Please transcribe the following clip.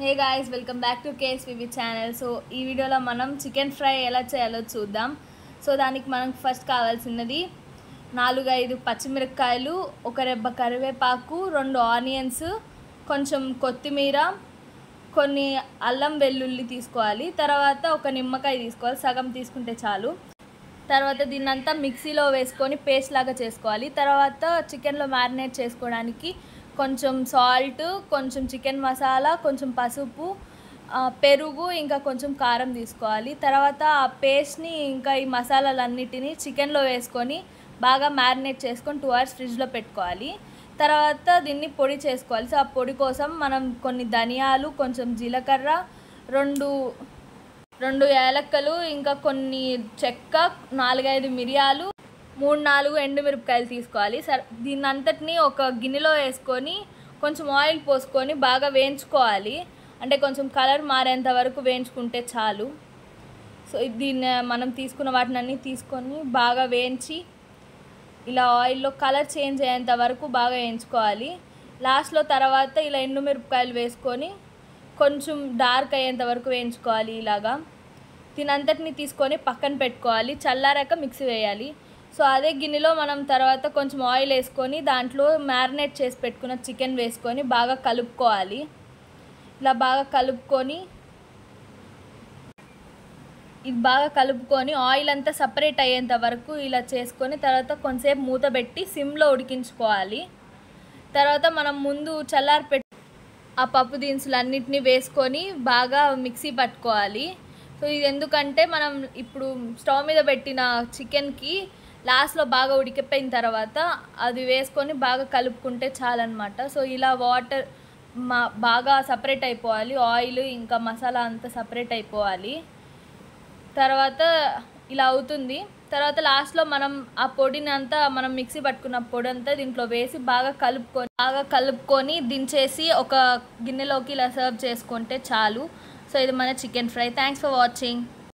Hey guys, welcome back to KSVB channel. So ఈ వీడియోలో మనం చికెన్ ఫ్రై ఎలా చేయాలో చూద్దాం. సో దానికి మనకు ఫస్ట్ కావాల్సినది 4-5 పచ్చిమిరపకాయలు, ఒక రెబ్బ కరివేపాకు, 2 ఆనియన్స్, కొంచెం కొత్తిమీర, కొన్ని అల్లం వెల్లుల్లి తీసుకోవాలి. తర్వాత ఒక నిమ్మకాయ తీసుకోవాలి, సగం తీసుకుంటే చాలు. తర్వాత దీన్నంతా మిక్సీలో వేసుకొని పేస్ట్ లాగా చేసుకోవాలి. తర్వాత చికెన్లో మ్యారినేట్ చేసుకోవడానికి కొంచెం సాల్ట్, కొంచెం చికెన్ మసాలా, కొంచెం పసుపు, పెరుగు, ఇంకా కొంచెం కారం తీసుకోవాలి. తర్వాత ఆ పేస్ట్ని ఇంకా ఈ మసాలాలన్నిటినీ చికెన్లో వేసుకొని బాగా మ్యారినేట్ చేసుకొని 2 hours ఫ్రిడ్జ్లో పెట్టుకోవాలి. తర్వాత దీన్ని పొడి చేసుకోవాలి. సో ఆ పొడి కోసం మనం కొన్ని ధనియాలు, కొంచెం జీలకర్ర, 2 యాలక్కలు, ఇంకా కొన్ని చెక్క, 4-5 మిరియాలు, 3-4 ఎండుమిరపకాయలు తీసుకోవాలి. దీన్నంతటినీ ఒక గిన్నెలో వేసుకొని కొంచెం ఆయిల్ పోసుకొని బాగా వేయించుకోవాలి. అంటే కొంచెం కలర్ మారేంత వరకు వేయించుకుంటే చాలు. సో దీన్ని మనం తీసుకున్న వాటిని తీసుకొని బాగా వేయించి ఇలా ఆయిల్లో కలర్ చేంజ్ అయ్యేంత వరకు బాగా వేయించుకోవాలి. లాస్ట్లో తర్వాత ఇలా ఎండుమిరపకాయలు వేసుకొని కొంచెం డార్క్ అయ్యేంత వరకు వేయించుకోవాలి. ఇలాగా దీనంతటిని తీసుకొని పక్కన పెట్టుకోవాలి. చల్లారాక మిక్సీ వేయాలి. సో అదే గిన్నెలో మనం తర్వాత కొంచెం ఆయిల్ వేసుకొని దాంట్లో మ్యారినేట్ చేసి పెట్టుకున్న చికెన్ వేసుకొని బాగా కలుపుకోవాలి. ఇలా బాగా కలుపుకొని ఆయిల్ అంతా సపరేట్ అయ్యేంత వరకు ఇలా చేసుకొని తర్వాత కొంచెంసేపు మూత పెట్టి సిమ్లో ఉడికించుకోవాలి. తర్వాత మనం ముందు ఆ పప్పు దినుసులన్నిటిని వేసుకొని బాగా మిక్సీ పట్టుకోవాలి. సో ఇది ఎందుకంటే మనం ఇప్పుడు స్టవ్ మీద పెట్టిన చికెన్కి లాస్ట్లో బాగా ఉడికిపోయిన తర్వాత అది వేసుకొని బాగా కలుపుకుంటే చాలన్నమాట. సో ఇలా వాటర్ బాగా సపరేట్ అయిపోవాలి, ఆయిల్ ఇంకా మసాలా అంతా సపరేట్ అయిపోవాలి. తర్వాత ఇలా అవుతుంది. తర్వాత లాస్ట్లో మనం ఆ పొడిని అంతా మనం మిక్సీ పట్టుకున్న పొడి అంతా దీంట్లో వేసి బాగా కలుపుకొని దించేసి ఒక గిన్నెలోకి ఇలా సర్వ్ చేసుకుంటే చాలు. సో ఇది మన chicken fry. Thanks for watching.